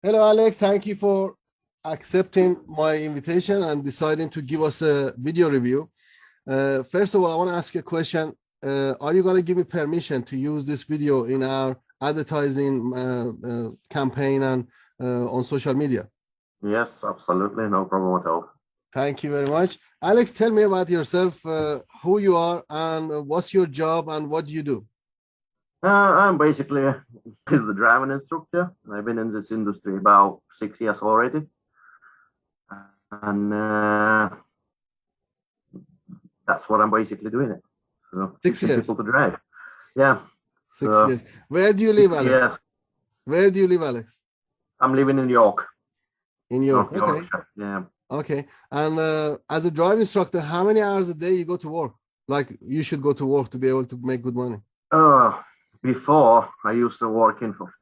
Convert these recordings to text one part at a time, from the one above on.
Hello, Alex. Thank you for accepting my invitation and deciding to give us a video review. First of all, I want to ask you a question. Are you going to give me permission to use this video in our advertising campaign and on social media? Yes, absolutely. No problem at all. Thank you very much. Alex, tell me about yourself, who you are and what's your job and what do you do? I'm basically the driving instructor. I've been in this industry about 6 years already. And that's what I'm basically doing it. So 6 years. People to drive. Yeah. 6 years. Where do you live, Alex? Yes. Where do you live, Alex? I'm living in York. In York. North Yorkshire. Yeah. Okay. And as a driving instructor, how many hours a day you go to work? Like you should go to work to be able to make good money. Before I used to work in for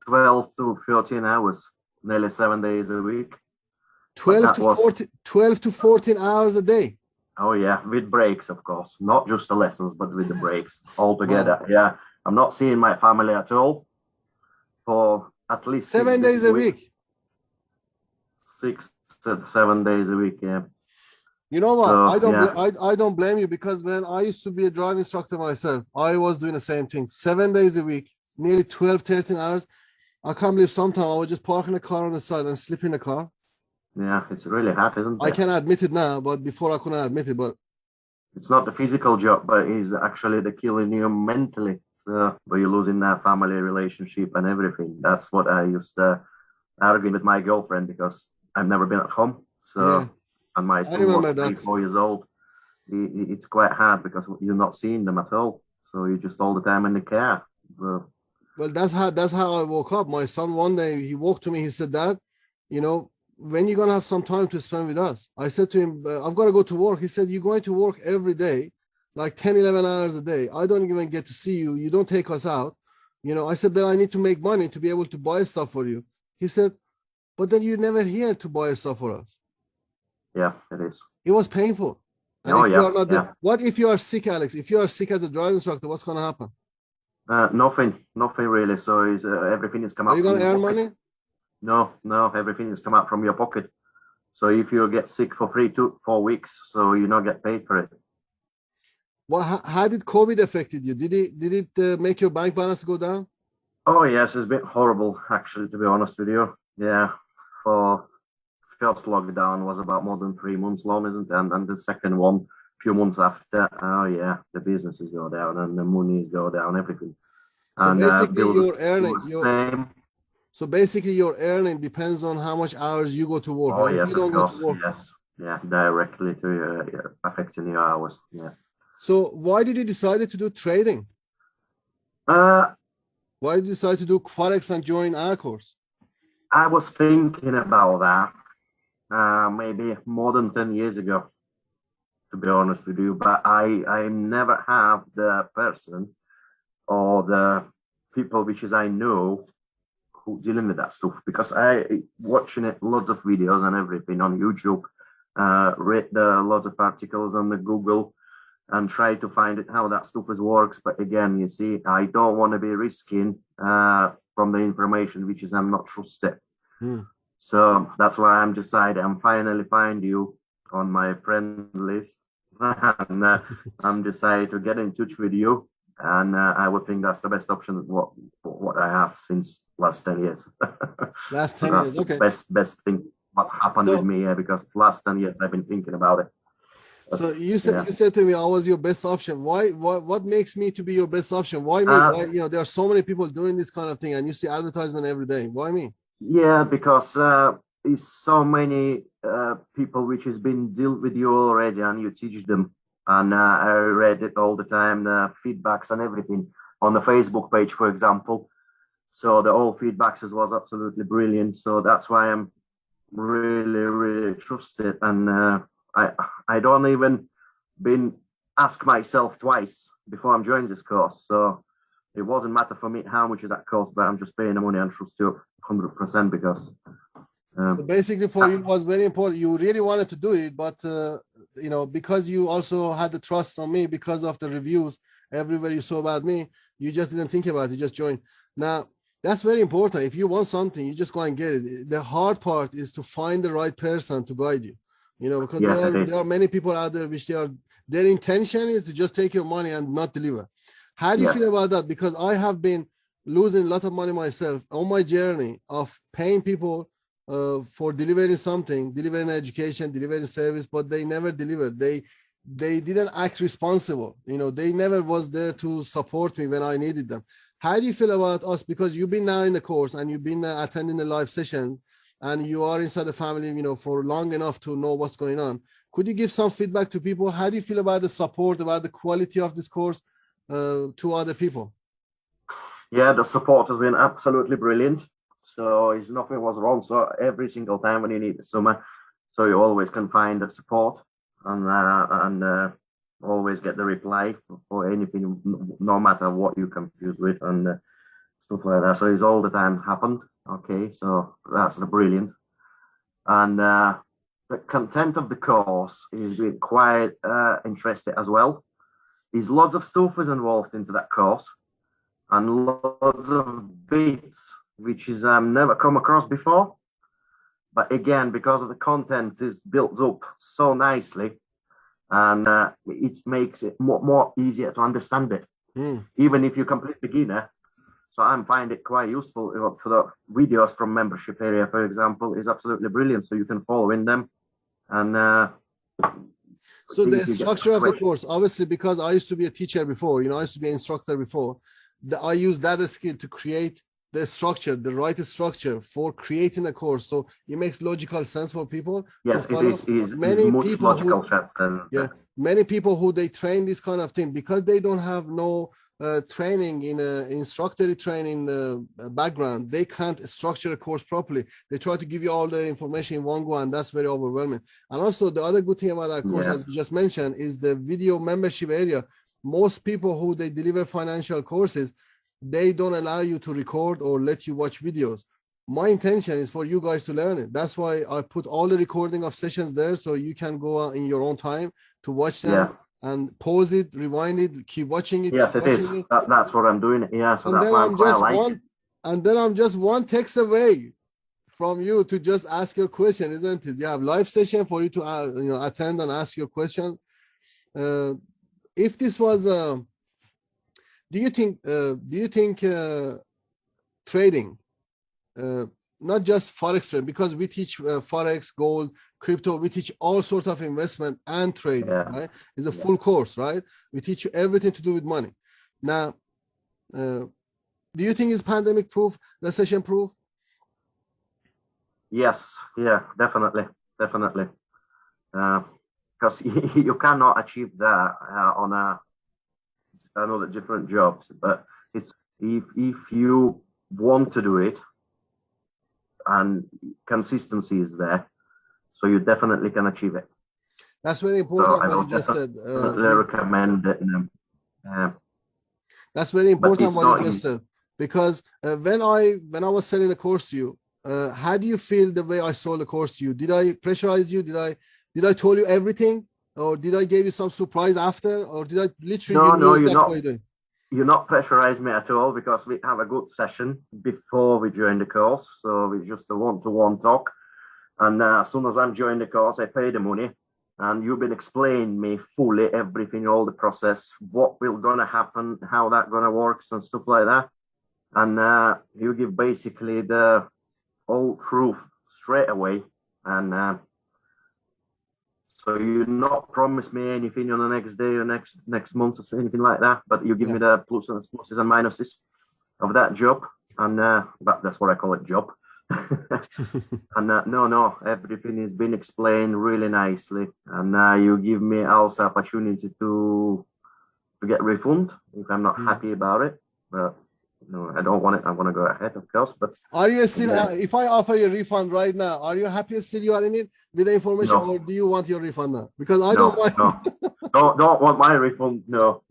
12 to 13 hours, nearly 7 days a week. 12 to 14 hours a day. Oh yeah, with breaks, of course, not just the lessons, but with the breaks altogether. Wow. Yeah, I'm not seeing my family at all for at least 7 days a week. 6 to 7 days a week. Yeah. You know what? So, I don't blame you, because when I used to be a driving instructor myself, I was doing the same thing. 7 days a week, nearly 12, 13 hours. I can't believe sometimes I would just park in the car on the side and sleep in the car. Yeah, it's really hard, isn't it? I can admit it now, but before I couldn't admit it. But it's not the physical job, but it's actually the killing you mentally. So, but you're losing that family relationship and everything. That's what I used to argue with my girlfriend, because I've never been at home. So. Yeah. And my son was 3-4 years old. It's quite hard because you're not seeing them at all. So you're just all the time in the car. Well, that's how I woke up. My son, one day, he walked to me. He said, "Dad, you know, when you're going to have some time to spend with us?" I said to him, "I've got to go to work." He said, "You're going to work every day, like 10, 11 hours a day. I don't even get to see you. You don't take us out." You know, I said, "But I need to make money to be able to buy stuff for you." He said, "But then you're never here to buy stuff for us." Yeah, it is. It was painful. And oh, if yeah, you are not what if you are sick, Alex? If you are sick as a driving instructor, what's going to happen? Nothing really. So everything is come out. Are you going to earn money? No, everything is come out from your pocket. So if you get sick for 3 to 4 weeks, so you not get paid for it. Well, how did COVID affected you? Did it make your bank balance go down? Oh yes, it's been horrible, actually, to be honest with you. Yeah, for first lockdown was about more than 3 months long, isn't it? And the second one, a few months after, oh yeah, the businesses go down and the monies go down, everything. So and basically your earning, so basically your earning depends on how much hours you go to work. Oh yes, of course, yes. Yeah, directly to affecting your hours, yeah. So why did you decide to do trading? Why did you decide to do Forex and join our course? I was thinking about that. Maybe more than 10 years ago, to be honest with you, but I never have the person or the people which is I know who dealing with that stuff, because I watching it lots of videos and everything on YouTube, read lots of articles on the Google and try to find it how that stuff works. But again, you see, I don't want to be risking from the information which is I'm not trusted. So that's why I'm decided. I'm finally find you on my friend list, and I'm decided to get in touch with you. And I would think that's the best option. What I have since last 10 years. Last 10 years, okay. Best thing what happened with me, because last 10 years I've been thinking about it. But, so you said to me, I was your best option. Why? What makes me to be your best option? Why me? Why, you know, there are so many people doing this kind of thing, and you see advertisement every day. Why me? Yeah, because it's so many people which has been dealt with you already, and you teach them. And I read it all the time, the feedbacks and everything on the Facebook page, for example. So the all feedbacks was absolutely brilliant. So that's why I'm really trusted. And I don't even been asked myself twice before I'm joining this course. So it wasn't matter for me how much is that cost, but I'm just paying the money and trust you 100%, because so basically for you it was very important. You really wanted to do it, but you know, because you also had the trust on me because of the reviews everywhere you saw about me, you just didn't think about it, you just joined. Now That's very important. If you want something, you just go and get it. The hard part is to find the right person to guide you. You know, because Yes, there are many people out there which their intention is to just take your money and not deliver. How do you feel about that? Because I have been losing a lot of money myself on my journey of paying people for delivering something, delivering education, delivering service, but they never delivered. They didn't act responsible. You know, they never was there to support me when I needed them. How do you feel about us? Because you've been now in the course and you've been attending the live sessions and you are inside the family, you know, for long enough to know what's going on. Could you give some feedback to people? How do you feel about the support, about the quality of this course to other people? Yeah, the support has been absolutely brilliant. So it's nothing was wrong. So every single time when you need the summer, so you always can find the support and always get the reply for anything, no matter what you're confused with and stuff like that. So it's all the time happened. Okay, so that's the brilliant. And the content of the course is quite interesting as well. There's lots of stuff is involved into that course and lots of bits which is never come across before. But again, because of the content is built up so nicely, and it makes it more easier to understand it, even if you're a complete beginner. So I'm finding it quite useful for the videos from membership area, for example, is absolutely brilliant. So you can follow in them. And so the structure of the course, obviously, because I used to be a teacher before, you know, I used to be an instructor before, I use that skill to create the structure, the right structure for creating a course. So it makes logical sense for people. Yes, it is many much logical sense. Yeah, many people who they train this kind of thing because they don't have no training in instructor training background. They can't structure a course properly. They try to give you all the information in one go, and that's very overwhelming. And also the other good thing about our course, as you just mentioned, is the video membership area. Most people who they deliver financial courses, they don't allow you to record or let you watch videos. My intention is for you guys to learn it. That's why I put all the recording of sessions there so you can go in your own time to watch them and pause it, rewind it, keep watching it. Yes, it is. That's what I'm doing. Yeah, so that's why I'm quite like. And then I'm just one text away from you to just ask your question, isn't it? You have live session for you to attend and ask your question. If this was do you think trading, not just forex trading, because we teach forex, gold, crypto, we teach all sorts of investment and trading, right? It's a full course, right? We teach you everything to do with money. Now, do you think it's pandemic proof, recession proof? Yes, yeah, definitely. Because you cannot achieve that on another different jobs, but it's if you want to do it and consistency is there, so you definitely can achieve it. That's very important. So what you just said. Recommend it. That's very important what you just said, because when I was selling the course to you, how do you feel the way I sold the course to you? Did I pressurize you? Did I tell you everything? Or did I give you some surprise after? Or did I literally? No, you're not pressurized me at all, because we have a good session before we join the course. So we just a one-to-one talk. And as soon as I'm joining the course, I pay the money. And you've been explaining me fully everything, all the process, what will gonna happen, how that gonna work and stuff like that. And you give basically the whole truth straight away. And so you not promise me anything on the next day or next month or anything like that, but you give me the pluses and minuses of that job, and that's what I call it, job. And no, everything has been explained really nicely, and you give me also opportunity to get refund if I'm not happy about it, but no, I don't want it. I want to go ahead, of course. But are you still? If I offer you a refund right now, are you happy still you are in it with the information, or do you want your refund now? Because I don't want. don't want my refund. No.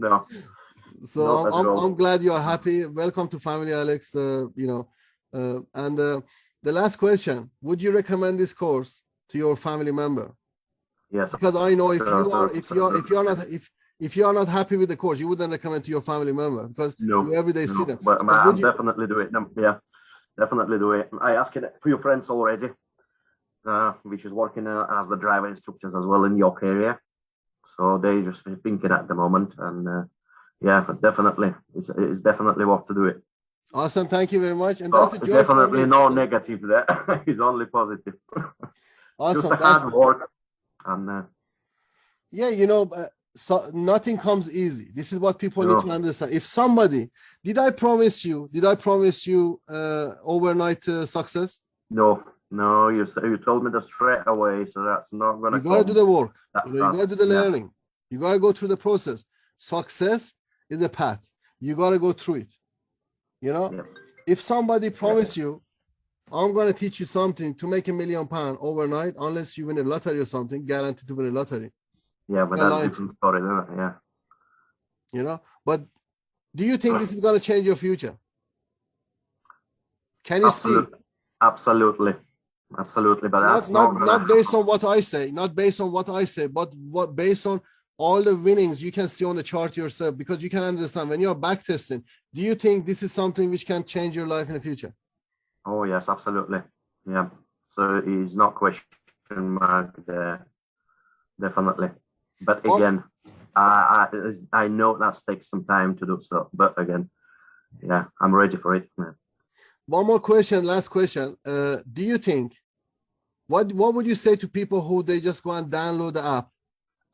So I'm glad you are happy. Welcome to family, Aleks. And the last question: would you recommend this course to your family member? Yes. Because I know if if you are not happy with the course, you wouldn't recommend to your family member because you every day see them. But I'll definitely do it. Yeah, definitely do it. I asked it a few friends already, which is working as the driver instructors as well in York area. So they just thinking at the moment, and yeah, definitely, it's definitely worth to do it. Awesome, thank you very much. And that's definitely no negative there. It's only positive. Awesome. Just a hard work, and yeah, you know, so nothing comes easy. This is what people need to understand. If somebody, did I promise you overnight success? No, you told me that straight away, so that's not gonna. You gotta do the work. You gotta do the learning. You gotta go through the process. Success is a path. You gotta go through it. You know, if somebody promised you, I'm gonna teach you something to make £1 million overnight, unless you win a lottery or something, guaranteed to win a lottery. Yeah, but that's a different story, isn't it? Yeah. You know, but do you think this is gonna change your future? Can you see? Absolutely. But that's not based on what I say, but what based on all the winnings you can see on the chart yourself, because you can understand when you're back testing. Do you think this is something which can change your life in the future? Oh yes, absolutely. Yeah. So it's not question mark there. Definitely. But again, I know that takes some time to do so. But again, yeah, I'm ready for it, man. One more question, last question. Do you think, what would you say to people who they just go and download the app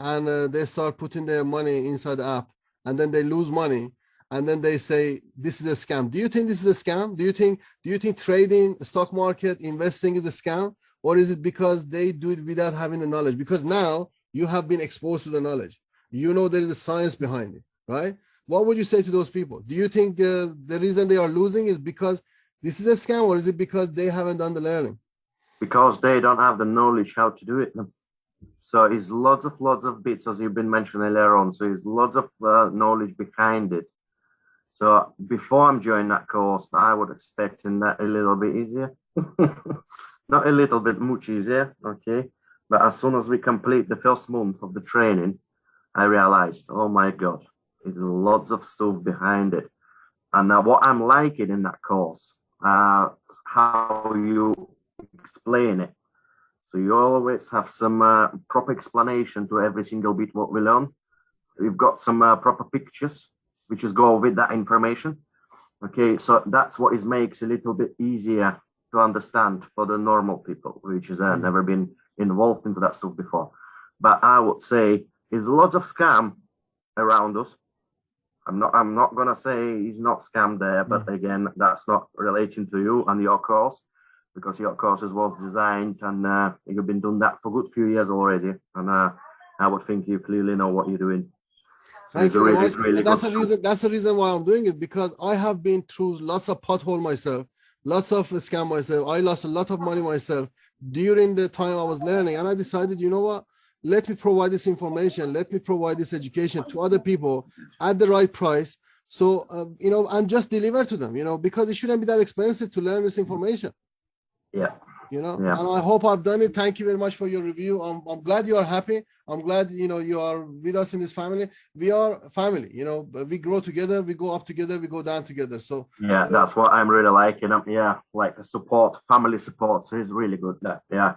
and they start putting their money inside the app and then they lose money and then they say this is a scam? Do you think this is a scam? Do you think trading, stock market, investing is a scam, or is it because they do it without having the knowledge? Because now you have been exposed to the knowledge. You know there is a science behind it, right? What would you say to those people? Do you think the reason they are losing is because this is a scam, or is it because they haven't done the learning? Because they don't have the knowledge how to do it. So it's lots of bits, as you've been mentioning earlier on. So it's lots of knowledge behind it. So before I'm joining that course, I would expecting that a little bit easier. Not a little bit, much easier, okay? But as soon as we complete the first month of the training, I realized, oh my God, there's lots of stuff behind it. And now what I'm liking in that course, how you explain it. So you always have some proper explanation to every single bit what we learn. We've got some proper pictures, which is go with that information. Okay, so that's what makes it a little bit easier to understand for the normal people, which has never been involved into that stuff before. But I would say there's lots of scam around us. I'm not gonna say he's not scammed there, but again, that's not relating to you and your course, because your course was designed and you've been doing that for a good few years already, and I would think you clearly know what you're doing. So thank you very much. Really that's the reason why I'm doing it, because I have been through lots of pothole myself, lots of scam myself. I lost a lot of money myself during the time I was learning, and I decided, you know what? Let me provide this information, let me provide this education to other people at the right price. So, you know, and just deliver to them, you know, because it shouldn't be that expensive to learn this information. Yeah. You know, and I hope I've done it. Thank you very much for your review. I'm glad you are happy. I'm glad, you know, you are with us in this family. We are family, you know, we grow together, we go up together, we go down together. So yeah, that's what I'm really liking. Yeah, like the support, family support. So it's really good. Yeah.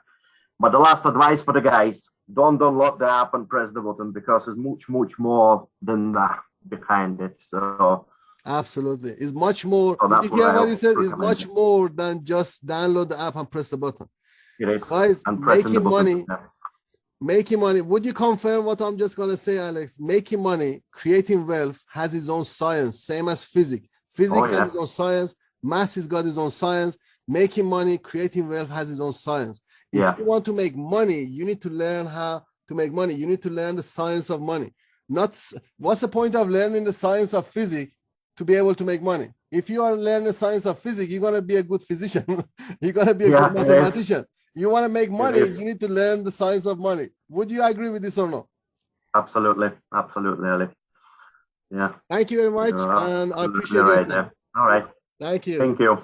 But the last advice for the guys, don't download the app and press the button, because there's much more than that behind it. So absolutely, it's much more. So did you hear what he said? It's much more than just download the app and press the button. It is. Guys, and making money. Would you confirm what I'm just gonna say, Alex? Making money, creating wealth has its own science, same as physics. Physics has its own science. Maths has got its own science. Making money, creating wealth has its own science. If you want to make money, you need to learn how to make money. You need to learn the science of money. Not what's the point of learning the science of physics to be able to make money? If you are learning the science of physics, you're gonna be a good physician. You're gonna be a good mathematician. You want to make money, you need to learn the science of money. Would you agree with this or not? Absolutely, Ali. Yeah. Thank you very much, and I appreciate it. All right. Thank you. Thank you.